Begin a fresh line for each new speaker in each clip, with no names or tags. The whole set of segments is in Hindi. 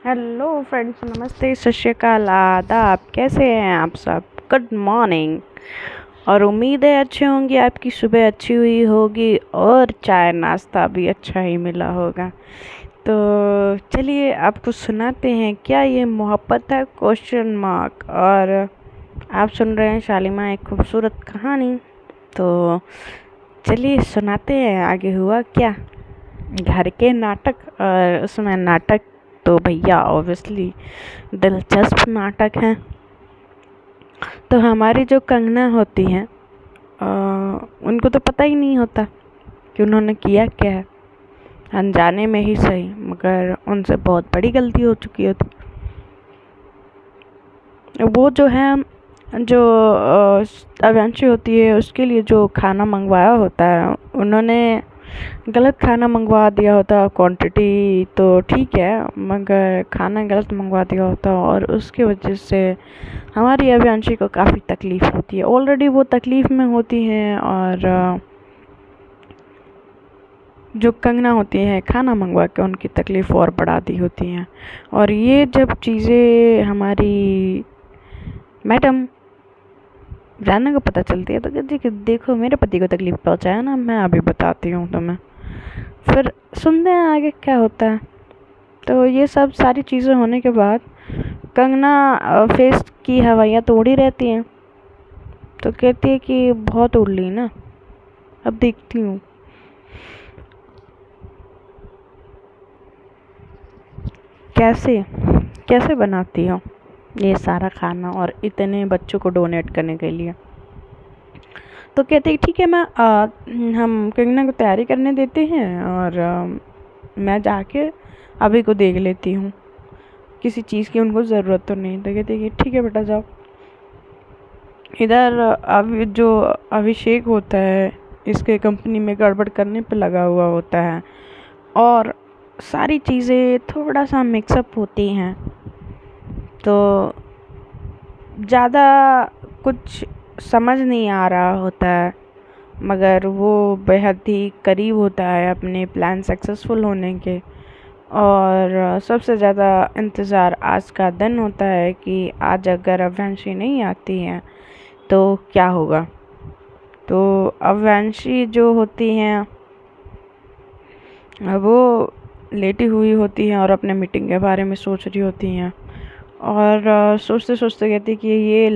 हेलो फ्रेंड्स, नमस्ते, सत श्री अकाल, आदाब। कैसे हैं आप सब? Good morning. और उम्मीद है अच्छे होंगे, आपकी सुबह अच्छी हुई होगी और चाय नाश्ता भी अच्छा ही मिला होगा। तो चलिए आपको सुनाते हैं, क्या ये मोहब्बत है क्वेश्चन मार्क। और आप सुन रहे हैं शालिमा एक खूबसूरत कहानी। तो चलिए सुनाते हैं आगे हुआ क्या। घर के नाटक, और उसमें नाटक तो भैया ऑब्वियसली दिलचस्प नाटक हैं। तो हमारी जो कंगना होती हैं, उनको तो पता ही नहीं होता कि उन्होंने किया क्या है, अनजाने में ही सही, मगर उनसे बहुत बड़ी गलती हो चुकी होती। वो जो है, जो अव्यांशी होती है, उसके लिए जो खाना मंगवाया होता है, उन्होंने गलत खाना मंगवा दिया होता। क्वांटिटी तो ठीक है, मगर खाना गलत मंगवा दिया होता और उसकी वजह से हमारी अभियांशी को काफ़ी तकलीफ़ होती है। ऑलरेडी वो तकलीफ़ में होती हैं, और जो कंगना होती है खाना मंगवा के उनकी तकलीफ़ और बढ़ा दी होती हैं। और ये जब चीज़ें हमारी मैडम राना को पता चलती है तो कहती है कि देखो मेरे पति को तकलीफ़ पहुंचाया ना, मैं अभी बताती हूँ तुम्हें। फिर सुनते हैं आगे क्या होता है। तो ये सब सारी चीज़ें होने के बाद कंगना फेस की हवाइयाँ तो उड़ी रहती हैं। तो कहती है कि बहुत उड़ ली ना, अब देखती हूँ कैसे कैसे बनाती हो ये सारा खाना और इतने बच्चों को डोनेट करने के लिए। तो कहते हैं ठीक है, हम कंगना को तैयारी करने देते हैं, और मैं जाके अभी को देख लेती हूँ, किसी चीज़ की उनको ज़रूरत तो नहीं। तो कहते हैं कि ठीक है बेटा जाओ। इधर जो अभिषेक होता है, इसके कंपनी में गड़बड़ करने पे लगा हुआ होता है, और सारी चीज़ें थोड़ा सा मिक्सअप होती हैं। तो ज़्यादा कुछ समझ नहीं आ रहा होता है, मगर वो बेहद ही करीब होता है अपने प्लान सक्सेसफुल होने के। और सबसे ज़्यादा इंतज़ार आज का दिन होता है कि आज अगर अव्यांशी नहीं आती हैं तो क्या होगा। तो अव्यांशी जो होती हैं वो लेटी हुई होती हैं और अपने मीटिंग के बारे में सोच रही होती हैं, और सोचते सोचते कहती कि ये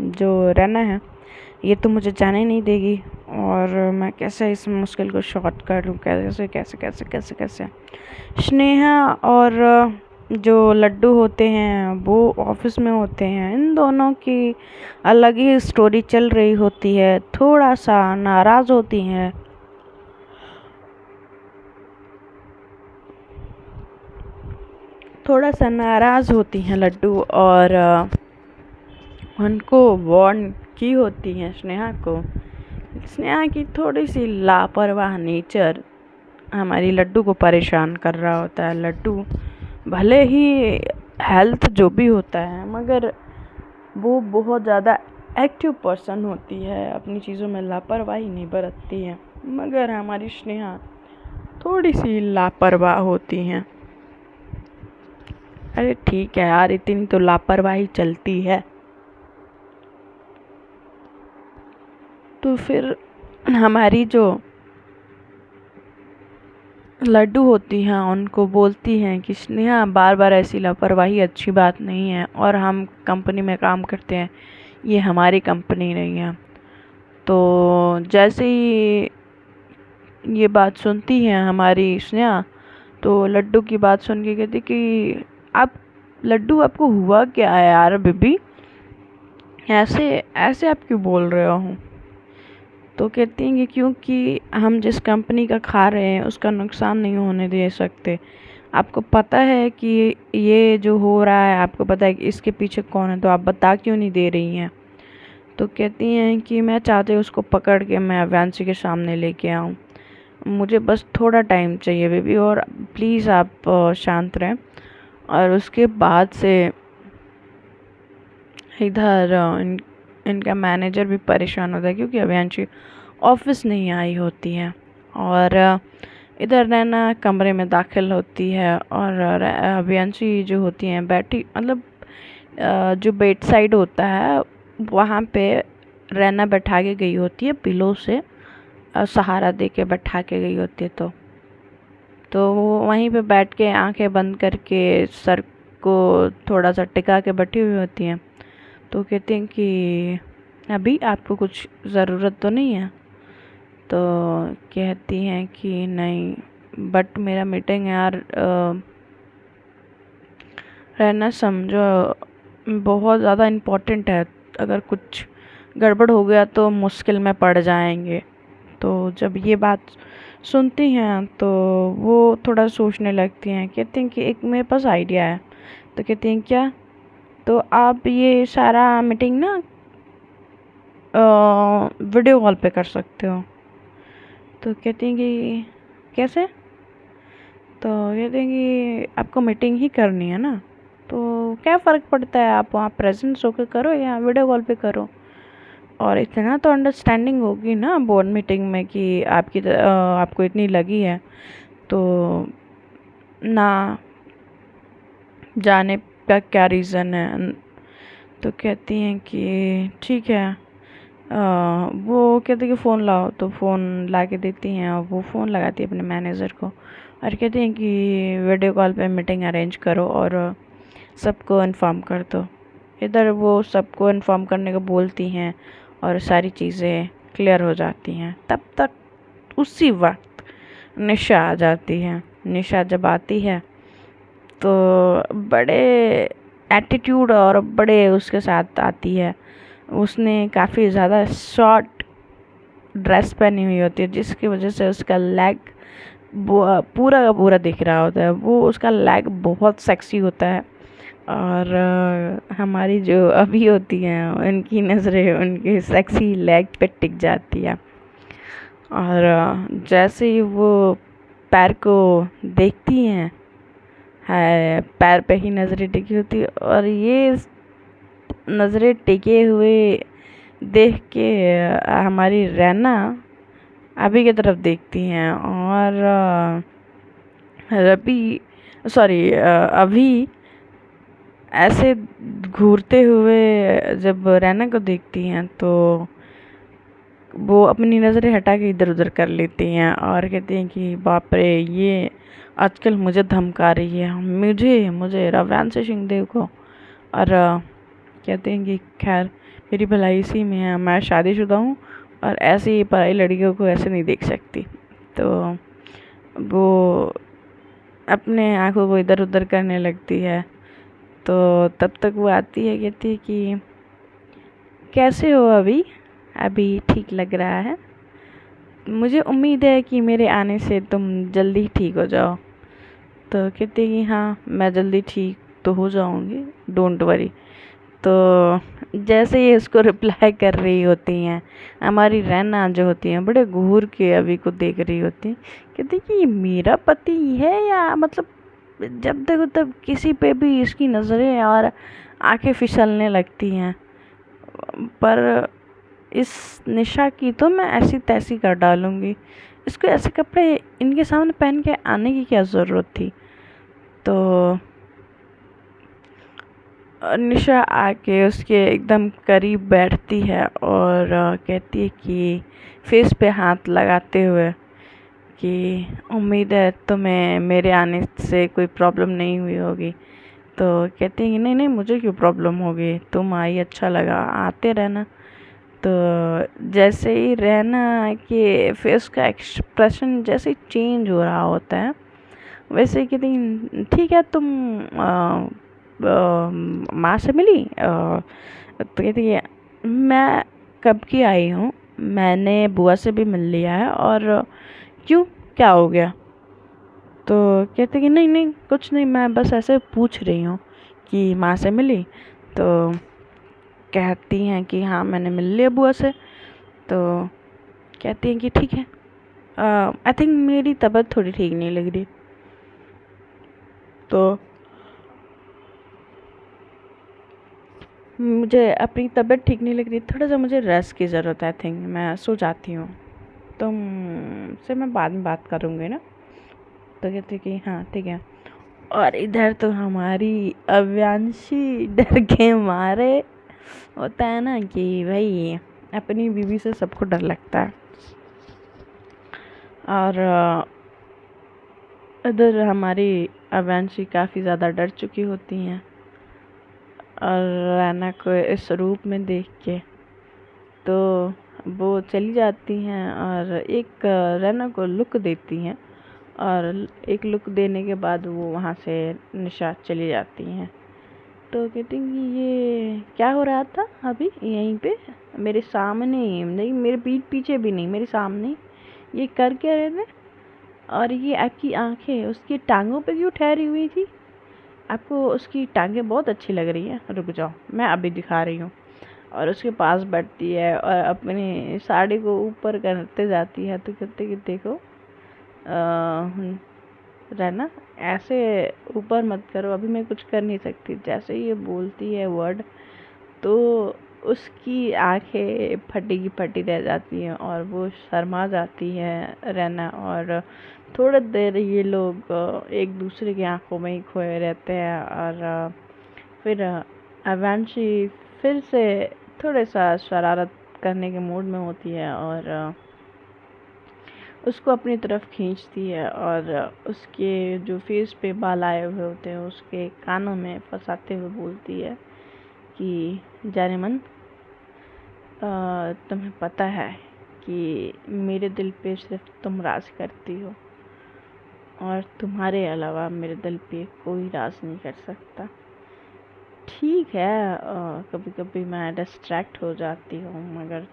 जो रैना है ये तो मुझे जाने नहीं देगी, और मैं कैसे इस मुश्किल को शॉर्ट कर लूँ, कैसे कैसे कैसे कैसे कैसे। स्नेहा और जो लड्डू होते हैं वो ऑफिस में होते हैं। इन दोनों की अलग ही स्टोरी चल रही होती है। थोड़ा सा नाराज़ होती हैं, लड्डू, और उनको वार्न की होती हैं स्नेहा को। स्नेहा की थोड़ी सी लापरवाह नेचर हमारी लड्डू को परेशान कर रहा होता है। लड्डू भले ही हेल्थ जो भी होता है, मगर वो बहुत ज़्यादा एक्टिव पर्सन होती है, अपनी चीज़ों में लापरवाही नहीं बरतती है। मगर हमारी स्नेहा थोड़ी सी लापरवाह होती हैं। अरे ठीक है यार, इतनी तो लापरवाही चलती है। तो फिर हमारी जो लड्डू होती हैं उनको बोलती हैं कि स्नेहा बार बार ऐसी लापरवाही अच्छी बात नहीं है, और हम कंपनी में काम करते हैं, ये हमारी कंपनी नहीं है। तो जैसे ही ये बात सुनती हैं हमारी स्नेहा, तो लड्डू की बात सुन के कहती कि आप लड्डू, आपको हुआ क्या है यार बेबी, ऐसे ऐसे आप क्यों बोल रहे हो। तो कहती हैं कि क्योंकि हम जिस कंपनी का खा रहे हैं उसका नुकसान नहीं होने दे सकते। आपको पता है कि ये जो हो रहा है, आपको पता है कि इसके पीछे कौन है, तो आप बता क्यों नहीं दे रही हैं। तो कहती हैं कि मैं चाहती हूँ उसको पकड़ के मैं अव्यांशी के सामने लेके आऊँ, मुझे बस थोड़ा टाइम चाहिए बेबी, और प्लीज़ आप शांत रहें। और उसके बाद से इधर इनका मैनेजर भी परेशान होता है, क्योंकि अव्यांशी ऑफिस नहीं आई होती है। और इधर रैना कमरे में दाखिल होती है और अभियांशी जो होती हैं बैठी, मतलब जो बेड साइड होता है वहाँ पे रैना बैठा के गई होती है, पिलो से सहारा दे के बैठा के गई होती है। तो वो वहीं पे बैठ के आंखें बंद करके सर को थोड़ा सा टिका के बैठी हुई होती हैं। तो कहती हैं कि अभी आपको कुछ ज़रूरत तो नहीं है? तो कहती हैं कि नहीं, बट मेरा मीटिंग यार रहना समझो बहुत ज़्यादा इम्पोर्टेंट है, अगर कुछ गड़बड़ हो गया तो मुश्किल में पड़ जाएंगे। तो जब ये बात सुनती हैं तो वो थोड़ा सोचने लगती हैं। कहती हैं कि एक मेरे पास आइडिया है। तो कहती हैं क्या? तो आप ये सारा मीटिंग ना वीडियो कॉल पे कर सकते हो। तो कहती हैं कि कैसे? तो कहते हैं कि आपको मीटिंग ही करनी है ना, तो क्या फ़र्क पड़ता है आप वहाँ प्रेजेंस होकर करो या वीडियो कॉल पे करो। और इतना तो अंडरस्टैंडिंग होगी ना बोर्ड मीटिंग में कि आपको इतनी लगी है, तो ना जाने का क्या रीज़न है। तो कहती हैं कि ठीक है। वो कहते हैं कि फ़ोन लाओ, तो फ़ोन ला के देती हैं और वो फ़ोन लगाती है अपने मैनेजर को और कहती हैं कि वीडियो कॉल पे मीटिंग अरेंज करो और सबको इन्फॉर्म कर दो। इधर वो सबको इन्फॉर्म करने को बोलती हैं और सारी चीज़ें क्लियर हो जाती हैं। तब तक उसी वक्त निशा आ जाती है। निशा जब आती है तो बड़े एटीट्यूड और बड़े उसके साथ आती है। उसने काफ़ी ज़्यादा शॉर्ट ड्रेस पहनी हुई होती है, जिसकी वजह से उसका लेग पूरा का पूरा दिख रहा होता है। वो उसका लेग बहुत सेक्सी होता है और हमारी जो अभी होती हैं उनकी नज़रें उनके सेक्सी लेग पे टिक जाती है। और जैसे ही वो पैर को देखती हैं, है पैर पे ही नज़रें टिकी होती है और ये नज़रें टिके हुए देख के हमारी रैना अभी की तरफ देखती हैं और अभी ऐसे घूरते हुए जब रैना को देखती हैं तो वो अपनी नज़रें हटा के इधर उधर कर लेती हैं और कहती हैं कि बाप रे, ये आजकल मुझे धमका रही है, मुझे रव्यांश सिंहदेव को। और कहते हैं कि खैर मेरी भलाई इसी में है, मैं शादीशुदा हूँ और ऐसी पराई लड़कियों को ऐसे नहीं देख सकती। तो वो अपने आंखों को इधर उधर करने लगती है। तो तब तक वो आती है, कहती है कि कैसे हो अभी ठीक लग रहा है? मुझे उम्मीद है कि मेरे आने से तुम जल्दी ठीक हो जाओ। तो कहती है कि हाँ, मैं जल्दी ठीक तो हो जाऊंगी, डोंट वरी। तो जैसे ही इसको रिप्लाई कर रही होती हैं, हमारी रैना जो होती हैं बड़े घूर के अभी को देख रही होती हैं। कहती कि ये मेरा पति है या मतलब जब देखो तब किसी पे भी इसकी नज़रें और आंखें फिसलने लगती हैं। पर इस निशा की तो मैं ऐसी तैसी कर डालूंगी, इसको ऐसे कपड़े इनके सामने पहन के आने की क्या ज़रूरत थी। तो निशा आके उसके एकदम करीब बैठती है और कहती है कि फेस पे हाथ लगाते हुए कि उम्मीद है तुम्हें मेरे आने से कोई प्रॉब्लम नहीं हुई होगी। तो कहती है कि नहीं नहीं, मुझे क्यों प्रॉब्लम होगी, तुम आई अच्छा लगा, आते रहना। तो जैसे ही रहना के फेस का एक्सप्रेशन जैसे चेंज हो रहा होता है, वैसे कहती हैं ठीक है, तुम माँ से मिली? तो कहती है मैं कब की आई हूँ, मैंने बुआ से भी मिल लिया है। और क्यों, क्या हो गया? तो कहते कि नहीं नहीं कुछ नहीं, मैं बस ऐसे पूछ रही हूँ कि माँ से मिली? तो कहती हैं कि हाँ, मैंने मिल लिया बुआ से। तो कहती हैं कि ठीक है, आई थिंक मेरी तबीयत थोड़ी ठीक नहीं लग रही, तो मुझे अपनी तबीयत ठीक नहीं लग रही, थोड़ा सा मुझे रेस्ट की ज़रूरत है, आई थिंक मैं सो जाती हूँ। तुमसे मैं बाद में बात करूँगी ना। तो कहते कि हाँ ठीक है। और इधर तो हमारी अव्यांशी डर के मारे, होता है ना कि भाई अपनी बीवी से सबको डर लगता है। और इधर हमारी अव्यांशी काफ़ी ज़्यादा डर चुकी होती हैं और रैना को इस रूप में देख के तो वो चली जाती हैं और एक रैना को लुक देती हैं, और एक लुक देने के बाद वो वहाँ से निशात चली जाती हैं। तो कहती हैं कि ये क्या हो रहा था अभी यहीं पे मेरे सामने, नहीं मेरे पीठ पीछे भी नहीं, मेरे सामने ये कर क्या रहे थे? और ये आपकी आंखें उसकी टांगों पे क्यों ठहरी हुई थी? आपको उसकी टांगें बहुत अच्छी लग रही हैं, रुक जाओ मैं अभी दिखा रही हूँ। और उसके पास बैठती है और अपनी साड़ी को ऊपर करते जाती है। तो कहते कि देखो रहना, ऐसे ऊपर मत करो, अभी मैं कुछ कर नहीं सकती। जैसे ये बोलती है वर्ड तो उसकी आंखें फटी की फटी रह जाती हैं और वो शर्मा जाती है रहना। और थोड़ी देर ये लोग एक दूसरे की आंखों में ही खोए रहते हैं। और फिर अवांशी फिर से थोड़ा सा शरारत करने के मूड में होती है और उसको अपनी तरफ खींचती है और उसके जो फेस पे बाल आए हुए होते हैं उसके कानों में फंसाते हुए बोलती है कि जाने मन, तुम्हें पता है कि मेरे दिल पे सिर्फ तुम राज करती हो और तुम्हारे अलावा मेरे दिल पे कोई राज नहीं कर सकता। ठीक है, कभी कभी मैं डिस्ट्रैक्ट हो जाती हूँ, मगर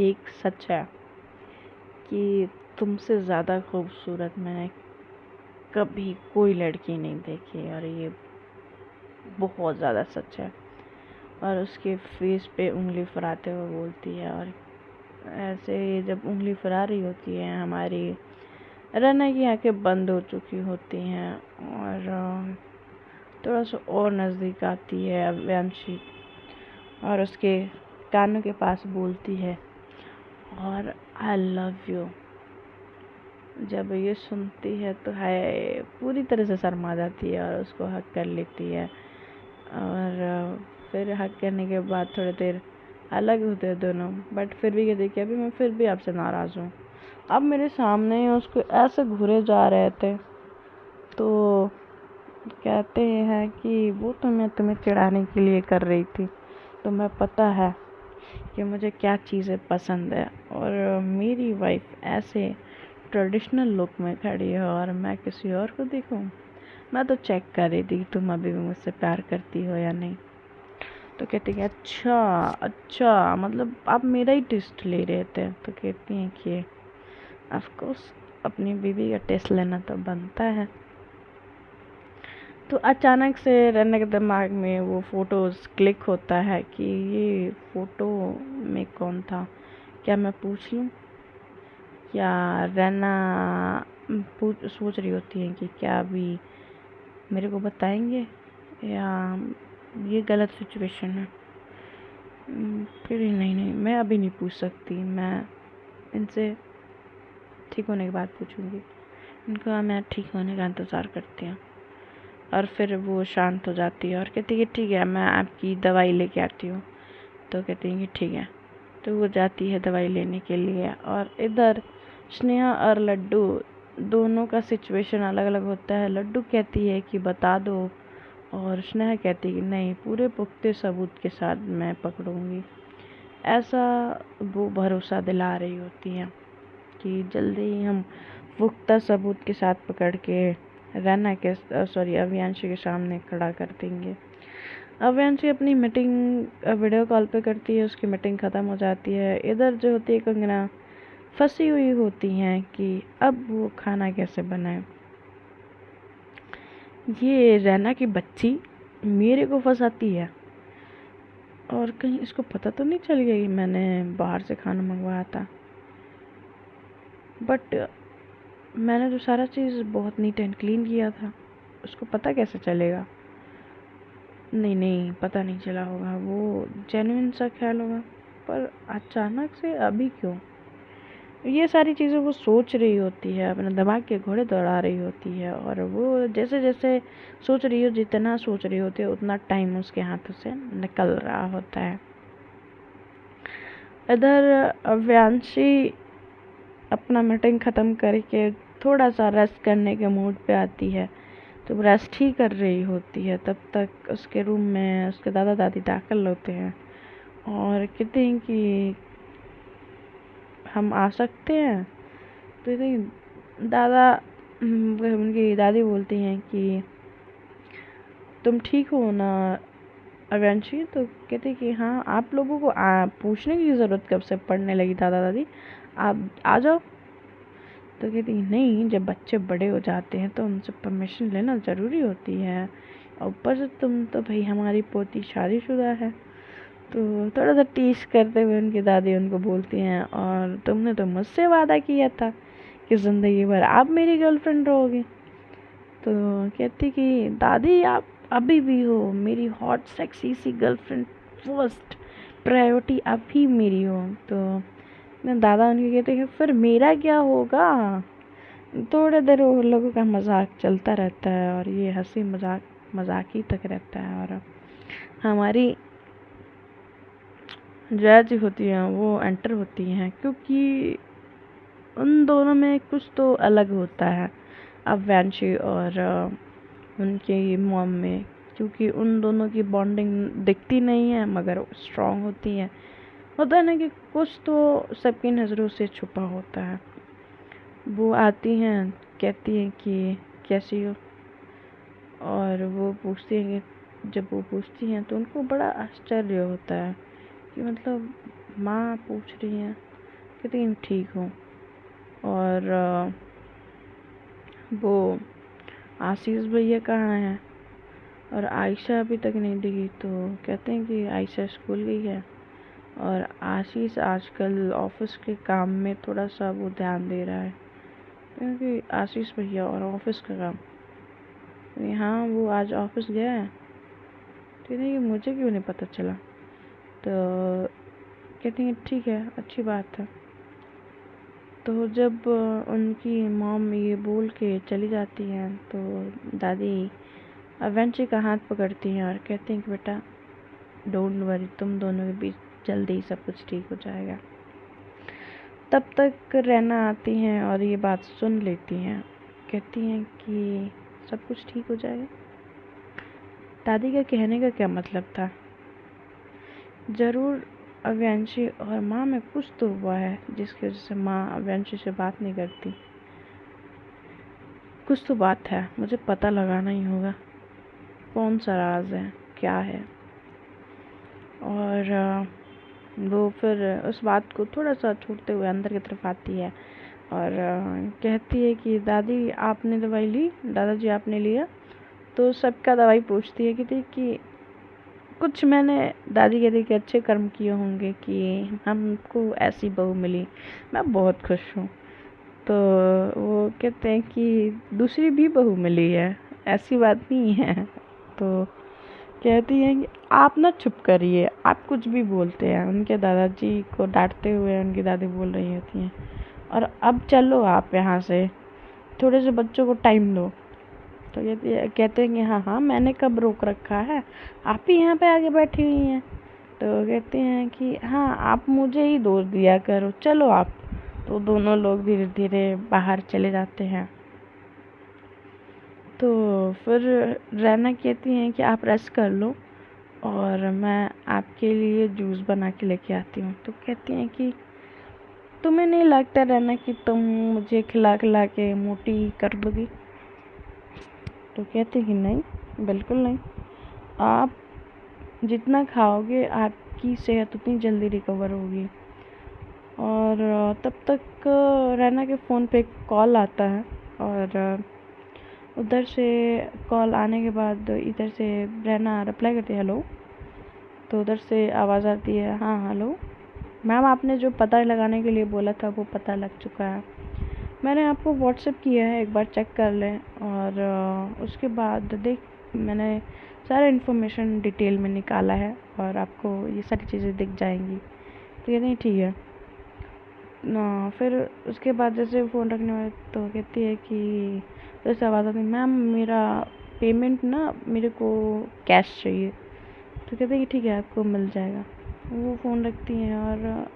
एक सच है कि तुमसे ज़्यादा खूबसूरत मैंने कभी कोई लड़की नहीं देखी, और ये बहुत ज़्यादा सच है। और उसके फेस पे उंगली फराते हुए बोलती है। और ऐसे जब उंगली फरा रही होती है हमारी रना की आंखें बंद हो चुकी होती हैं और थोड़ा सा और नज़दीक आती है अव्यांशी और उसके कानों के पास बोलती है और आई लव यू। जब ये सुनती है तो है पूरी तरह से शर्मा जाती है और उसको हक कर लेती है। और फिर हक करने के बाद थोड़ी देर अलग होते हैं दोनों, बट फिर भी ये देखिए अभी मैं फिर भी आपसे नाराज़ हूँ। अब मेरे सामने ही उसको ऐसे घूरे जा रहे थे। तो कहते हैं कि वो तो मैं तुम्हें चिढ़ाने के लिए कर रही थी, तुम्हें पता है कि मुझे क्या चीज़ें पसंद है और मेरी वाइफ ऐसे ट्रेडिशनल लुक में खड़ी है और मैं किसी और को देखूं। मैं तो चेक कर रही थी कि तुम अभी भी मुझसे प्यार करती हो या नहीं। तो कहती है अच्छा अच्छा, मतलब आप मेरा ही टेस्ट ले रहे थे। तो कहती हैं कि ऑफ कोर्स अपनी बीवी का टेस्ट लेना तो बनता है। तो अचानक से रन के दिमाग में वो फ़ोटोज़ क्लिक होता है कि ये फ़ोटो में कौन था, क्या मैं पूछ लूँ? या रैना सोच रही होती है कि क्या अभी मेरे को बताएंगे या ये गलत सिचुएशन है। फिर नहीं नहीं, मैं अभी नहीं पूछ सकती, मैं इनसे ठीक होने के बाद पूछूंगी। इनको मैं ठीक होने का इंतज़ार करती हूँ। और फिर वो शांत हो जाती है और कहती है ठीक है मैं आपकी दवाई लेके आती हूँ। तो कहती हैं कि ठीक है। तो वो जाती है दवाई लेने के लिए। और इधर स्नेहा और लड्डू दोनों का सिचुएशन अलग अलग होता है। लड्डू कहती है कि बता दो और स्नेहा कहती है कि नहीं, पूरे पुख्ते सबूत के साथ मैं पकड़ूंगी। ऐसा वो भरोसा दिला रही होती हैं कि जल्दी ही हम पुख्ता सबूत के साथ पकड़ के रैना के अवियांशी के सामने खड़ा कर देंगे। अवियांशी अपनी मीटिंग वीडियो कॉल पे करती है, उसकी मीटिंग ख़त्म हो जाती है। इधर जो होती है कंगना फंसी हुई होती हैं कि अब वो खाना कैसे बनाए। ये रैना की बच्ची मेरे को फंसाती है और कहीं इसको पता तो नहीं चल गया कि मैंने बाहर से खाना मंगवाया था। बट मैंने तो सारा चीज़ बहुत नीट एंड क्लीन किया था, उसको पता कैसे चलेगा? नहीं नहीं, पता नहीं चला होगा, वो जेन्युइन सा ख्याल होगा। पर अचानक से अभी क्यों? ये सारी चीज़ें वो सोच रही होती है, अपने दिमाग के घोड़े दौड़ा रही होती है, और वो जैसे जैसे सोच रही हो, जितना सोच रही होती है उतना टाइम उसके हाथों से निकल रहा होता है। इधर अव्यांशी अपना मीटिंग ख़त्म करके थोड़ा सा रेस्ट करने के मूड पे आती है। तो रेस्ट ही कर रही होती है, तब तक उसके रूम में उसके दादा दादी दाखिल होते हैं और कहते हैं कि हम आ सकते हैं। तो दादा उनकी दादी बोलती हैं कि तुम ठीक हो ना अव्यांशी? तो कहते कि हाँ, आप लोगों को पूछने की ज़रूरत कब से पड़ने लगी दादा दादी, आप आ जाओ। तो कहती नहीं, जब बच्चे बड़े हो जाते हैं तो उनसे परमिशन लेना ज़रूरी होती है, और ऊपर से तुम तो भाई हमारी पोती शादीशुदा है। तो थोड़ा सा टीस करते हुए उनकी दादी उनको बोलती हैं, और तुमने तो मुझसे वादा किया था कि ज़िंदगी भर आप मेरी गर्लफ्रेंड रहोगी। तो कहती कि दादी, आप अभी भी हो मेरी हॉट सेक्सी सी गर्लफ्रेंड, फर्स्ट प्रायोरिटी आप ही मेरी हो। तो दादा उनके कहते हैं फिर मेरा क्या होगा। थोड़ी देर उन लोगों का मजाक चलता रहता है, और ये हंसी मजाक ही तक रहता है। और हमारी जया जी होती हैं, वो एंटर होती हैं, क्योंकि उन दोनों में कुछ तो अलग होता है, अव्यांशी और उनके मॉम में, क्योंकि उन दोनों की बॉन्डिंग दिखती नहीं है मगर स्ट्रांग होती है। होता है ना कि कुछ तो सबकी नज़रों से छुपा होता है। वो आती हैं, कहती हैं कि कैसी हो, और वो पूछती हैं कि जब वो पूछती हैं तो उनको बड़ा आश्चर्य होता है कि मतलब माँ पूछ रही हैं। कहती हैं ठीक हूँ। और वो आशीष भैया कहाँ हैं, और आयशा अभी तक नहीं दिखी। तो कहते हैं कि आयशा स्कूल गई है, और आशीष आजकल ऑफिस के काम में थोड़ा सा वो ध्यान दे रहा है, क्योंकि आशीष भैया और ऑफिस का काम। हाँ, वो आज ऑफिस गया है। तो नहीं, मुझे क्यों नहीं पता चला। तो कहती हैं ठीक है, अच्छी बात है। तो जब उनकी मॉम ये बोल के चली जाती हैं, तो दादी अवेंची का हाथ पकड़ती हैं और कहती हैं कि बेटा डोंट वरी, तुम दोनों के बीच जल्दी ही सब कुछ ठीक हो जाएगा। तब तक रैना आती हैं और ये बात सुन लेती हैं। कहती हैं कि सब कुछ ठीक हो जाएगा। दादी का कहने का क्या मतलब था? ज़रूर अव्यांशी और माँ में कुछ तो हुआ है जिसकी वजह से माँ अव्यांशी से बात नहीं करती। कुछ तो बात है, मुझे पता लगाना ही होगा कौन सा राज है, क्या है। और वो फिर उस बात को थोड़ा सा छोड़ते हुए अंदर की तरफ आती है और कहती है कि दादी आपने दवाई ली, दादाजी आपने लिया? तो सबका दवाई पूछती है कि कुछ मैंने, दादी कहती कि अच्छे कर्म किए होंगे कि हमको ऐसी बहू मिली, मैं बहुत खुश हूँ। तो वो कहते हैं कि दूसरी भी बहू मिली है, ऐसी बात नहीं है। तो कहती हैं कि आप ना चुप करिए, आप कुछ भी बोलते हैं। उनके दादाजी को डांटते हुए उनकी दादी बोल रही होती हैं, और अब चलो आप यहाँ से, थोड़े से बच्चों को टाइम दो। तो कहते हैं कि हाँ हाँ, मैंने कब रोक रखा है, आप ही यहाँ पे आके बैठी हुई हैं। तो कहते हैं कि हाँ, आप मुझे ही दोष दिया करो, चलो आप। तो दोनों लोग धीरे धीरे बाहर चले जाते हैं। तो फिर रैना कहती हैं कि आप रेस्ट कर लो और मैं आपके लिए जूस बना के लेके आती हूँ। तो कहती हैं कि तुम्हें नहीं लगता रैना कि तुम मुझे खिला खिला के मोटी कर दोगी? तो कहती कि नहीं, बिल्कुल नहीं। आप जितना खाओगे आपकी सेहत उतनी जल्दी रिकवर होगी। और तब तक रैना के फ़ोन पे कॉल आता है, और उधर से कॉल आने के बाद इधर से रैना रिप्लाई करती है हेलो। तो उधर से आवाज़ आती है हाँ हेलो मैम, आपने जो पता लगाने के लिए बोला था वो पता लग चुका है, मैंने आपको व्हाट्सएप किया है, एक बार चेक कर लें। और उसके बाद मैंने सारा इन्फॉर्मेशन डिटेल में निकाला है और आपको ये सारी चीज़ें दिख जाएंगी। तो कहते हैं ठीक है। ना फिर उसके बाद जैसे फ़ोन रखने वाले तो कहती है कि जैसे आवाज़ आती है, मैम मेरा पेमेंट ना मेरे को कैश चाहिए। तो कहते हैं कि ठीक है आपको मिल जाएगा। वो फ़ोन रखती हैं और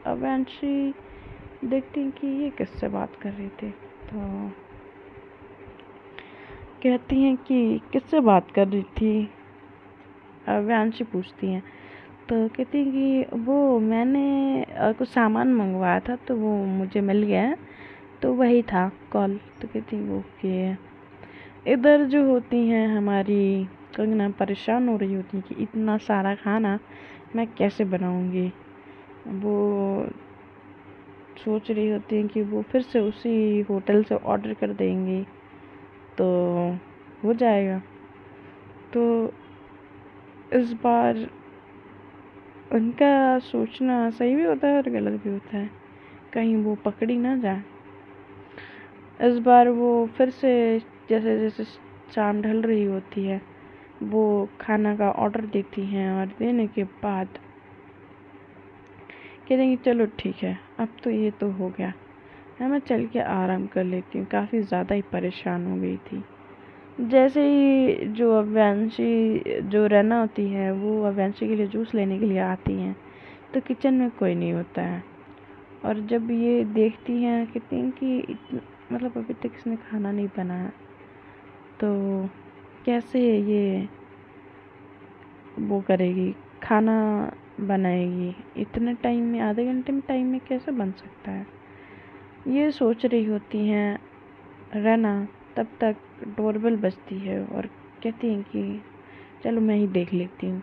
अब अंशी देखती हैं कि ये किससे बात कर रहे थे। तो कहती हैं कि किससे बात कर रही थी। अब अंशी पूछती हैं तो कहती हैं कि वो मैंने कुछ सामान मंगवाया था तो वो मुझे मिल गया है, तो वही था कॉल। तो कहती हैं ओके। इधर जो होती हैं हमारी कंगना परेशान हो रही होती है कि इतना सारा खाना मैं कैसे बनाऊंगी। वो सोच रही होती हैं कि वो फिर से उसी होटल से ऑर्डर कर देंगी तो हो जाएगा। तो इस बार उनका सोचना सही भी होता है और गलत भी होता है, कहीं वो पकड़ी ना जाए। इस बार वो फिर से जैसे जैसे शाम ढल रही होती है वो खाना का ऑर्डर देती हैं और देने के बाद कहते हैं कि चलो ठीक है अब तो ये तो हो गया, मैं चल के आराम कर लेती हूँ, काफ़ी ज़्यादा ही परेशान हो गई थी। जैसे ही जो अव्यांशी जो रैना होती है वो अव्यांशी के लिए जूस लेने के लिए आती हैं तो किचन में कोई नहीं होता है। और जब ये देखती हैं कहती हैं कि मतलब अभी तक इसने खाना नहीं बनाया तो कैसे ये वो करेगी, खाना बनाएगी इतने टाइम में, आधे घंटे में टाइम में कैसे बन सकता है। ये सोच रही होती हैं रैना। तब तक डोरबेल बजती है और कहती हैं कि चलो मैं ही देख लेती हूँ।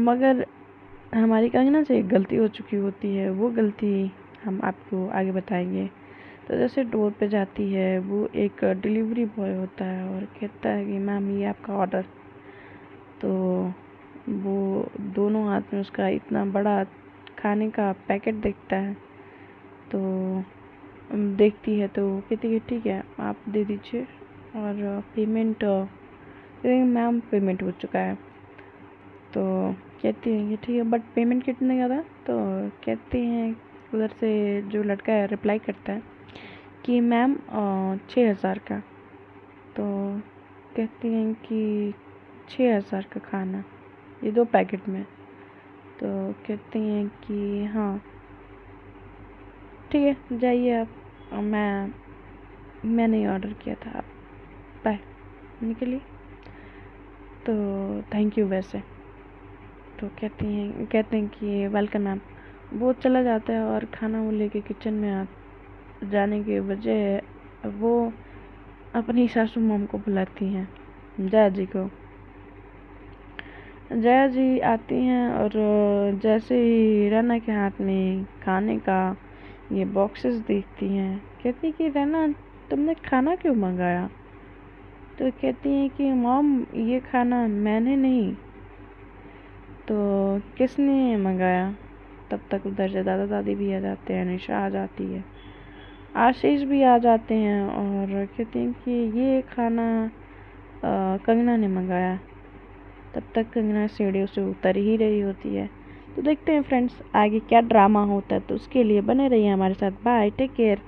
मगर हमारी कंगना से एक गलती हो चुकी होती है, वो गलती हम आपको आगे बताएंगे। तो जैसे डोर पे जाती है वो एक डिलीवरी बॉय होता है और कहता है कि मैम ये आपका ऑर्डर। तो वो दोनों हाथ में उसका इतना बड़ा खाने का पैकेट देखता है तो देखती है तो कहती है ठीक है आप दे दीजिए और पेमेंट मैम पेमेंट हो चुका है। तो कहती हैं कि ठीक है बट पेमेंट कितने का था। तो कहते हैं उधर से जो लड़का है रिप्लाई करता है कि मैम 6,000 का। तो कहती हैं कि 6,000 का खाना ये 2 पैकेट में। तो कहती हैं कि हाँ ठीक है जाइए आप, मैं नहीं ऑर्डर किया था, आप बाय निकलिए। तो थैंक यू वैसे। तो कहते हैं कि वेलकम मैम। वो चला जाता है और खाना वो लेके किचन में जाने के बजाय वो अपनी सासू मॉम को बुलाती हैं, जया जी को। जया जी आती हैं और जैसे ही रैना के हाथ में खाने का ये बॉक्सेस देखती हैं कहती कि रैना तुमने खाना क्यों मंगाया। तो कहती हैं कि मॉम ये खाना मैंने नहीं तो किसने मंगाया। तब तक उधर से दादा दादी भी आ जाते हैं, निशा आ जाती है, आशीष भी आ जाते हैं और कहते हैं कि ये खाना कंगना ने मंगाया। तब तक कंगना सीढ़ियों से उतर ही रही होती है। तो देखते हैं फ्रेंड्स आगे क्या ड्रामा होता है, तो उसके लिए बने रहिए हमारे साथ। Bye, take care.